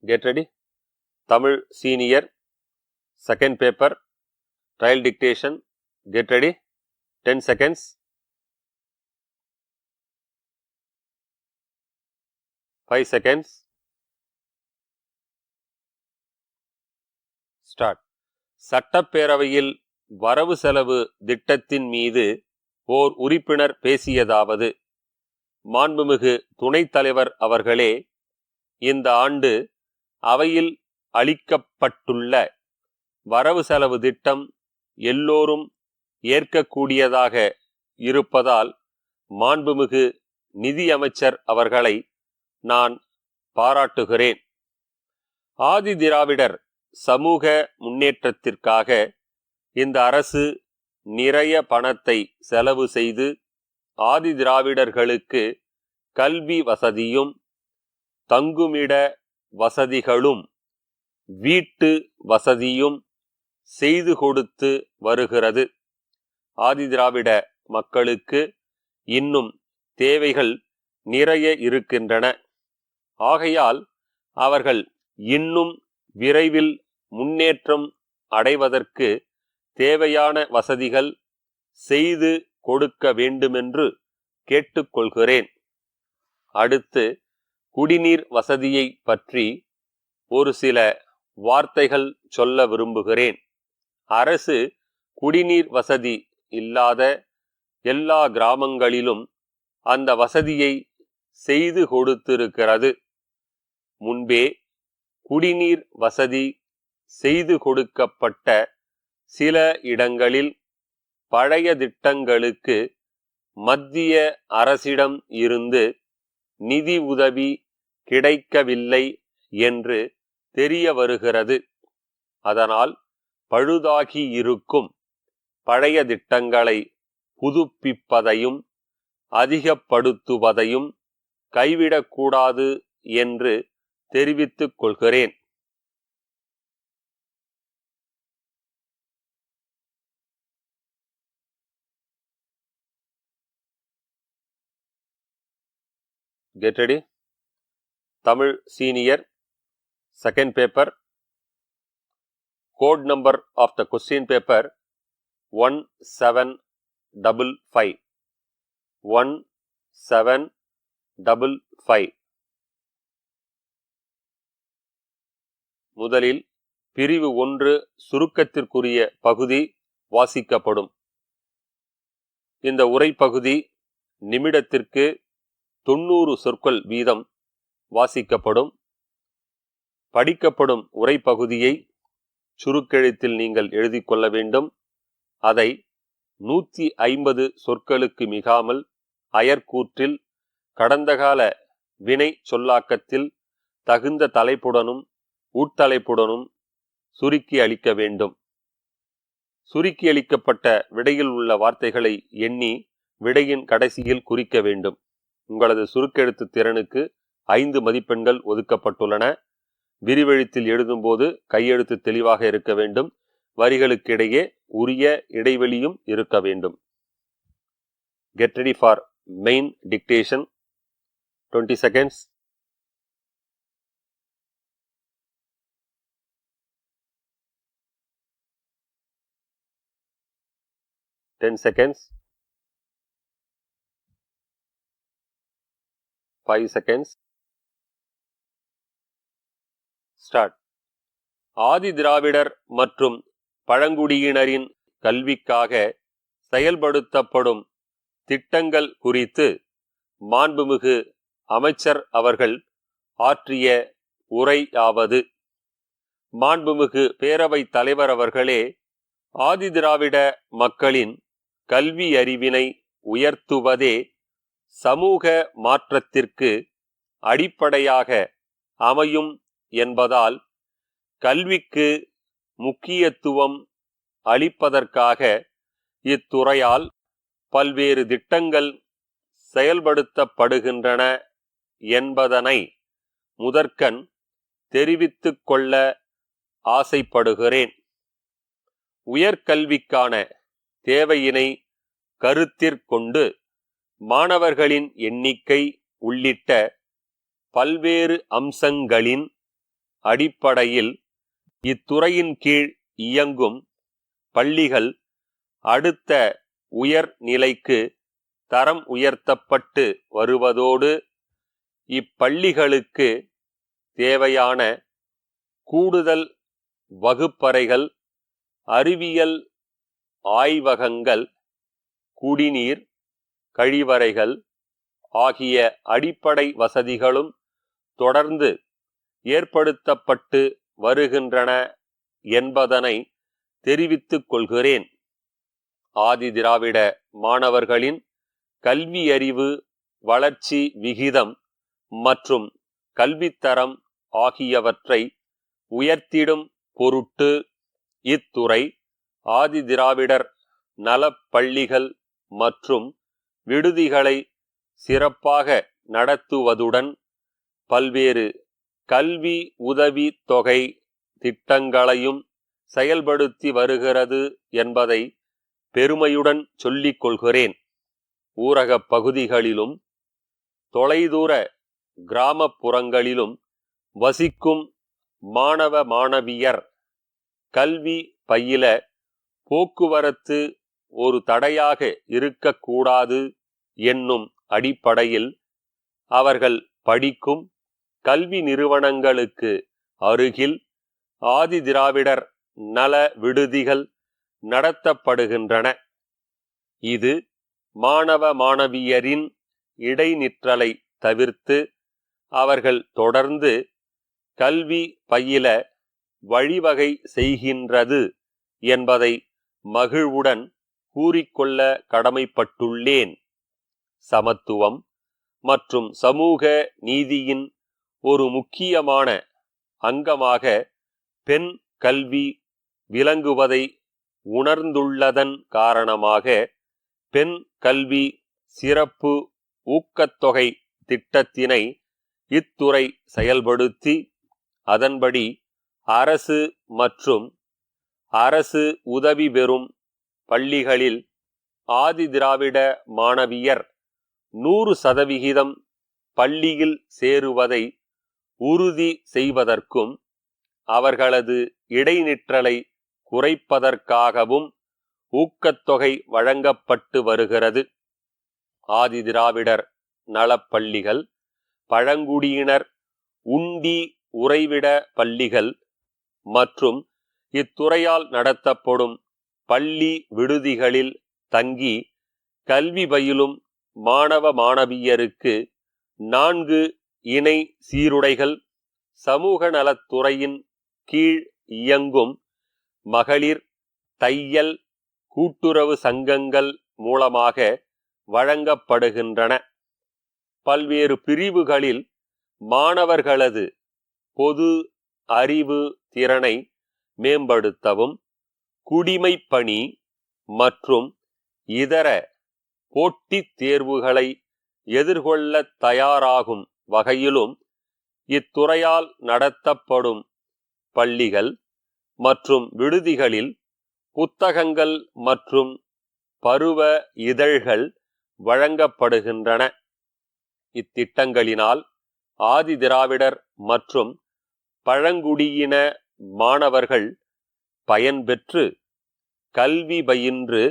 Get ready. Tamil Senior, second paper, trial dictation. Get ready. 10 seconds. Five seconds. Start. சட்டப்பேரவையில் வரவு செலவு திட்டத்தின் மீது ஓர் உறுப்பினர் பேசியதாவது: மாண்புமிகு துணைத் தலைவர் அவர்களே, இந்த ஆண்டு அவையில் அளிக்கப்பட்டுள்ள வரவு செலவு திட்டம் எல்லோரும் ஏற்கக்கூடியதாக இருப்பதால் மாண்புமிகு நிதியமைச்சர் அவர்களை நான் பாராட்டுகிறேன். ஆதி திராவிடர் சமூக முன்னேற்றத்திற்காக இந்த அரசு நிறைய பணத்தை செலவு செய்து ஆதி திராவிடர்களுக்கு கல்வி வசதியும் தங்குமிட வசதிகளும் வீட்டு வசதியும் செய்து கொடுத்து வருகிறது. ஆதி திராவிட மக்களுக்கு இன்னும் தேவைகள் நிறைய இருக்கின்றன. ஆகையால் அவர்கள் இன்னும் விரைவில் முன்னேற்றம் அடைவதற்கு தேவையான வசதிகள் செய்து கொடுக்க வேண்டுமென்று கேட்டுக்கொள்கிறேன். அடுத்து குடிநீர் வசதியை பற்றி ஒரு சில வார்த்தைகள் சொல்ல விரும்புகிறேன். அரசு குடிநீர் வசதி இல்லாத எல்லா கிராமங்களிலும் அந்த வசதியை செய்து கொடுத்திருக்கிறது. முன்பே குடிநீர் வசதி செய்து கொடுக்கப்பட்ட சில இடங்களில் பழைய திட்டங்களுக்கு மத்திய அரசிடம் இருந்து நிதி உதவி கிடைக்கவில்லை என்று தெரிய வருகிறது. அதனால் பழுதாகி இருக்கும் பழைய திட்டங்களை புதுப்பிப்பதையும் அதிகப்படுத்துவதையும் கைவிடக்கூடாது என்று தெரிவித்துக் கொள்கிறேன். Get ready. Tamil Senior, second paper, code number of the question paper 1755. 1755. முதலில் பிரிவு 1 சுருக்கத்திற்குரிய பகுதி வாசிக்கப்படும். இந்த உரை பகுதி நிமிடத்திற்கு 90 சொற்கள் வீதம் வாசிக்கப்படும். படிக்கப்படும் உரை பகுதியை சுருக்கெழுத்தில் நீங்கள் எழுதி கொள்ள வேண்டும். அதை 150 சொற்களுக்கு மிகாமல் அயர்கூற்றில் கடந்த கால வினை சொல்லாக்கத்தில் தகுந்த தலைப்புடனும் உட்தலைப்புடனும் சுருக்கி அளிக்க வேண்டும். சுருக்கி அளிக்கப்பட்ட விடையில் உள்ள வார்த்தைகளை எண்ணி விடையின் கடைசியில் குறிக்க வேண்டும். உங்களது சுருக்கெழுத்து திறனுக்கு 5 மதிப்பெண்கள் ஒதுக்கப்பட்டுள்ளன. விரிவெழுத்தில் எழுதும்போது கையெழுத்து தெளிவாக இருக்க வேண்டும். வரிகளுக்கிடையே உரிய இடைவெளியும் இருக்க வேண்டும். Get ready for main dictation. 20 seconds. Ten seconds. 5 seconds. Start. Adi Dravidar மற்றும் பழங்குடியினரின் கல்விக்காக செயல்படுத்தப்படும் திட்டங்கள் குறித்து மாண்புமிகு அமைச்சர் அவர்கள் ஆற்றிய உரையாவது: மாண்புமிகு பேரவைத் தலைவர் அவர்களே, ஆதி திராவிட மக்களின் கல்வி அறிவினை உயர்த்துவதே சமூக மாற்றத்திற்கு அடிப்படையாக அமையும் என்பதால் கல்விக்கு முக்கியத்துவம் அளிப்பதற்காக இத்துறையால் பல்வேறு திட்டங்கள் செயல்படுத்தப்படுகின்றன என்பதனை முதற்கண் தெரிவித்துக் கொள்ள ஆசைப்படுகிறேன். உயர்கல்விக்கான தேவையினை கருத்திற்கொண்டு மாணவர்களின் எண்ணிக்கை உள்ளிட்ட பல்வேறு அம்சங்களின் அடிப்படையில் இத்துறையின் கீழ் இயங்கும் பள்ளிகள் அடுத்த உயர் நிலைக்கு தரம் உயர்த்தப்பட்டு வருவதோடு இப்பள்ளிகளுக்கு தேவையான கூடுதல் வகுப்பறைகள், அறிவியல் ஆய்வகங்கள், குடிநீர், கழிவறைகள் ஆகிய அடிப்படை வசதிகளும் தொடர்ந்து ஏற்படுத்தப்பட்டு வருகின்றன என்பதனை தெரிவித்துக் கொள்கிறேன். ஆதிதிராவிட மாணவர்களின் கல்வியறிவு, வளர்ச்சி விகிதம் மற்றும் கல்வித்தரம் ஆகியவற்றை உயர்த்திடும் பொருட்டு இத்துறை ஆதிதிராவிடர் நலப்பள்ளிகள் மற்றும் விடுதிகளை சிறப்பாக நடத்துவதுடன் பல்வேறு கல்வி உதவி தொகை திட்டங்களையும் செயல்படுத்தி வருகிறது என்பதை பெருமையுடன் சொல்லிக் கொள்கிறேன். ஊரகப் பகுதிகளிலும் தொலைதூர கிராமப்புறங்களிலும் வசிக்கும் மாணவ மாணவியர் கல்வி பயில போக்குவரத்து ஒரு தடையாக இருக்கக்கூடாது என்னும் அடிப்படையில் அவர்கள் படிக்கும் கல்வி நிறுவனங்களுக்கு அருகில் ஆதிதிராவிடர் நல விடுதிகள் நடத்தப்படுகின்றன. இது மாணவ மாணவியரின் இடைநிற்றலை தவிர்த்து அவர்கள் தொடர்ந்து கல்வி பயில வழிவகை செய்கின்றது என்பதை மகிழ்வுடன் கூறிக்கொள்ள கடமைப்பட்டுள்ளேன். சமத்துவம் மற்றும் சமூக நீதியின் ஒரு முக்கியமான அங்கமாக பெண் கல்வி விளங்குவதை உணர்ந்துள்ளதன் காரணமாக பெண் கல்வி சிறப்பு ஊக்கத்தொகை திட்டத்தினை இத்துறை செயல்படுத்தி அதன்படி அரசு மற்றும் அரசு உதவி பெறும் பள்ளிகளில் ஆதிதிராவிட மாணவியர் 100% பள்ளியில் சேருவதை உறுதி செய்வதற்கும் அவர்களது இடைநிற்றலை குறைப்பதற்காகவும் ஊக்கத்தொகை வழங்கப்பட்டு வருகிறது. ஆதிதிராவிடர் நலப்பள்ளிகள், பழங்குடியினர் உண்டி உறைவிட பள்ளிகள் மற்றும் இத்துறையால் நடத்தப்படும் பள்ளி விடுதிகளில் தங்கி கல்வி பயிலும் மாணவ மாணவியருக்கு 4 இணை சீருடைகள், சமூக நலத்துறையின் கீழ் இயங்கும் மகளிர் தையல் கூட்டுறவு சங்கங்கள் மூலமாக வழங்கப்படுகின்றன. பல்வேறு பிரிவுகளில் மாணவர்களது பொது அறிவு திறனை மேம்படுத்தவும், குடிமைப்பணி மற்றும் இதர போட்டித் தேர்வுகளை எதிர்கொள்ள தயாராகும் வகையிலும் இத்துறையால் நடத்தப்படும் பள்ளிகள் மற்றும் விடுதிகளில் புத்தகங்கள் மற்றும் பருவ இதழ்கள் வழங்கப்படுகின்றன. இத்திட்டங்களினால் ஆதிதிராவிடர் மற்றும் பழங்குடியின மாணவர்கள் பயன்பெற்று கல்வி பயின்று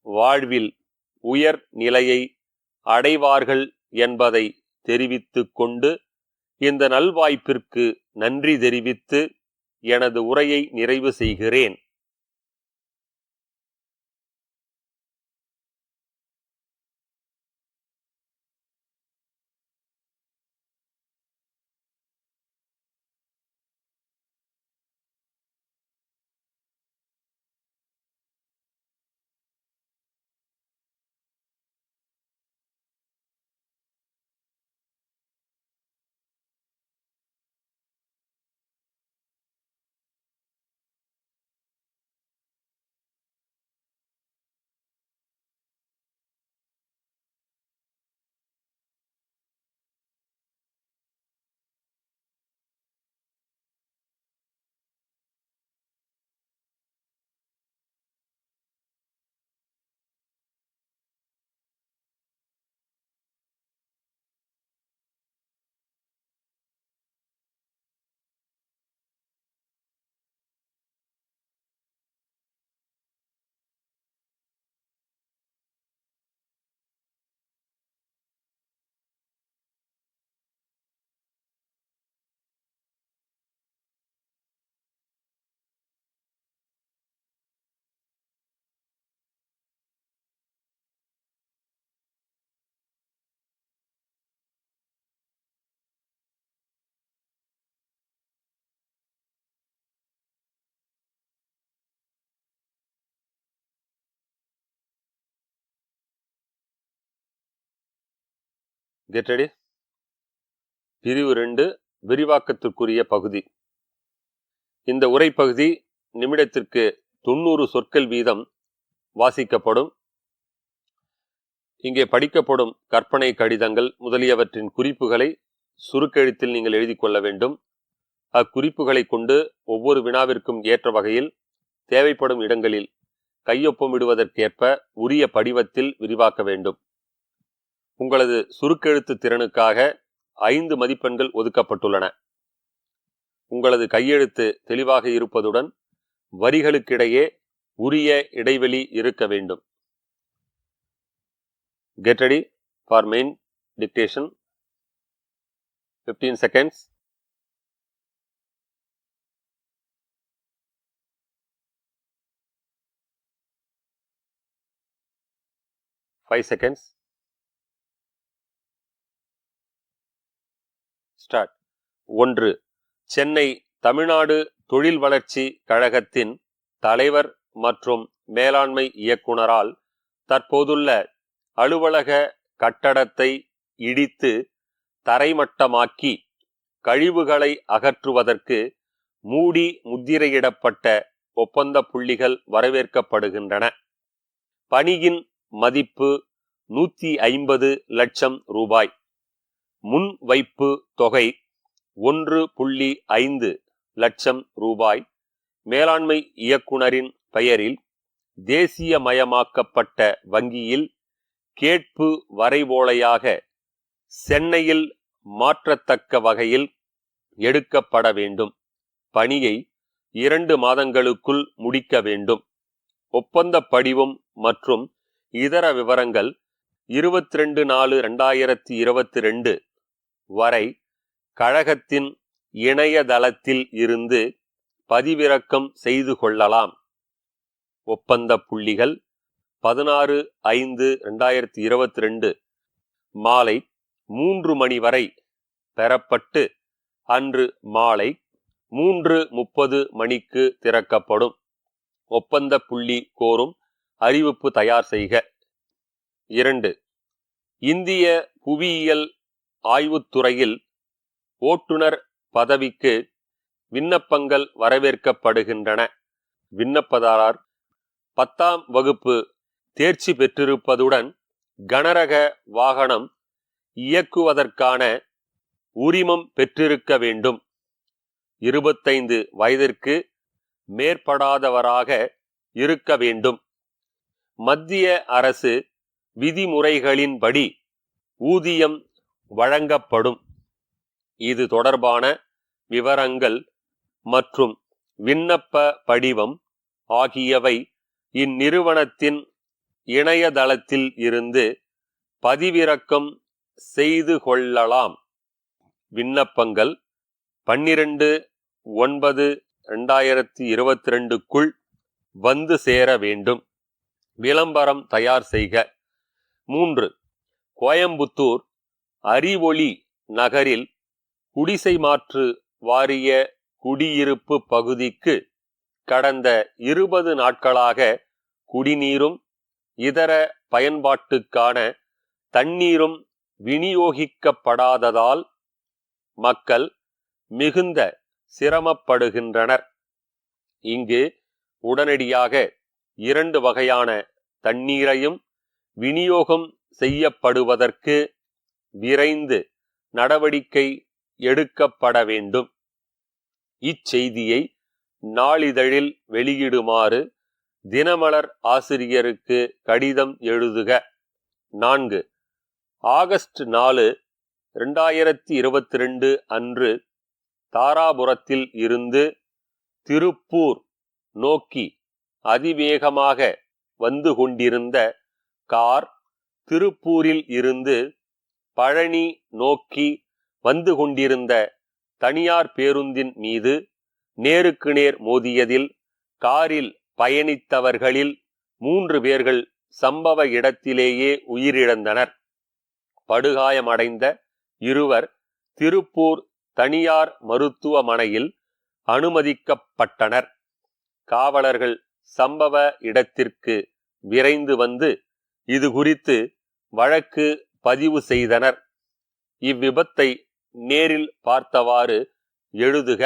வாழ்வில் உயர் நிலையை அடைவார்கள் என்பதை தெரிவித்துக் கொண்டு இந்த நல்வாய்ப்பிற்கு நன்றி தெரிவித்து எனது உரையை நிறைவு செய்கிறேன். Get ready. பிரிவு 2 விரிவாக்கத்திற்குரிய பகுதி. இந்த உரைப்பகுதி நிமிடத்திற்கு 90 சொற்கள் வீதம் வாசிக்கப்படும். இங்கே படிக்கப்படும் கற்பனை கடிதங்கள் முதலியவற்றின் குறிப்புகளை சுருக்கெழுத்தில் நீங்கள் எழுதி கொள்ள வேண்டும். அக்குறிப்புகளை கொண்டு ஒவ்வொரு வினாவிற்கும் ஏற்ற வகையில் தேவைப்படும் இடங்களில் கையொப்பமிடுவதற்கேற்ப உரிய படிவத்தில் விரிவாக்க வேண்டும். உங்களது சுருக்கெழுத்து திறனுக்காக 5 மதிப்பெண்கள் ஒதுக்கப்பட்டுள்ளன. உங்களது கையெழுத்து தெளிவாக இருப்பதுடன் வரிகளுக்கிடையே உரிய இடைவெளி இருக்க வேண்டும். Get ready for main dictation. 15 seconds. Five seconds. Start. 1. Chennai Tamil Nadu தொழில் வளர்ச்சி கழகத்தின் தலைவர் மற்றும் மேலாண்மை இயக்குனரால் தற்போதுள்ள அலுவலக கட்டடத்தை இடித்து தரைமட்டமாக்கி கழிவுகளை அகற்றுவதற்கு மூடி முத்திரையிடப்பட்ட ஒப்பந்த புள்ளிகள் வரவேற்கப்படுகின்றன. பணியின் மதிப்பு 150 லட்சம் ரூபாய். முன் வைப்பு தொகை 1.5 லட்சம் ரூபாய். மேலாண்மை இயக்குனரின் பெயரில் தேசியமயமாக்கப்பட்ட வங்கியில் கேட்பு வரைவோலையாக சென்னையில் மாற்றத்தக்க வகையில் எடுக்கப்பட வேண்டும். பணியை 2 மாதங்களுக்குள் முடிக்க வேண்டும். ஒப்பந்த படிவம் மற்றும் இதர விவரங்கள் 22/4/2022 வரை கழகத்தின் இணையதளத்தில் இருந்து பதிவிறக்கம் செய்து கொள்ளலாம். ஒப்பந்த புள்ளிகள் 16/5/2022 மாலை 3 மணி வரை பெறப்பட்டு அன்று மாலை 3:30 மணிக்கு திறக்கப்படும். ஒப்பந்த புள்ளி கோரும் அறிவிப்பு தயார் செய்க. 2. இந்திய புவியியல் ஆய்வுத்துறையில் ஓட்டுநர் பதவிக்கு விண்ணப்பங்கள் வரவேற்கப்படுகின்றன. விண்ணப்பதாரர் 10ஆம் வகுப்பு தேர்ச்சி பெற்றிருப்பதுடன் கனரக வாகனம் இயக்குவதற்கான உரிமம் பெற்றிருக்க வேண்டும். 25 வயதிற்கு மேற்படாதவராக இருக்க வேண்டும். மத்திய அரசு விதிமுறைகளின்படி ஊதியம் வழங்கப்படும். இது தொடர்பான விவரங்கள் மற்றும் விண்ணப்ப படிவம் ஆகியவை இந்நிறுவனத்தின் இணையதளத்தில் இருந்து பதிவிறக்கம் செய்து கொள்ளலாம். விண்ணப்பங்கள் 12/9/2022க்குள் வந்து சேர வேண்டும். விளம்பரம் தயார் செய்க. 3. கோயம்புத்தூர் அறிவொளி நகரில் குடிசை மாற்று வாரிய குடியிருப்பு பகுதிக்கு கடந்த 20 நாட்களாக குடிநீரும் இதர பயன்பாட்டுக்கான தண்ணீரும் விநியோகிக்கப்படாததால் மக்கள் மிகுந்த சிரமப்படுகின்றனர். இங்கு உடனடியாக 2 வகையான தண்ணீரையும் விநியோகம் செய்யப்படுவதற்கு விரைந்து நடவடிக்கை எடுக்கப்பட வேண்டும். இச்செய்தியை நாளிதழில் வெளியிடுமாறு தினமலர் ஆசிரியருக்கு கடிதம் எழுதுக. 4. ஆகஸ்ட் 4, 2022 அன்று தாராபுரத்தில் இருந்து திருப்பூர் நோக்கி அதிவேகமாக வந்து கொண்டிருந்த கார் திருப்பூரில் இருந்து பழனி நோக்கி வந்து கொண்டிருந்த தனியார் பேருந்தின் மீது நேருக்கு நேர் மோதியதில் காரில் பயணித்தவர்களில் 3 பேர்கள் சம்பவ இடத்திலேயே உயிரிழந்தனர். படுகாயமடைந்த 2 திருப்பூர் தனியார் மருத்துவமனையில் அனுமதிக்கப்பட்டனர். காவலர்கள் சம்பவ இடத்திற்கு விரைந்து வந்து இது குறித்து வழக்கு பதிவு செய்தனர். இவ்விபத்தை நேரில் பார்த்தவாறு எழுதுக.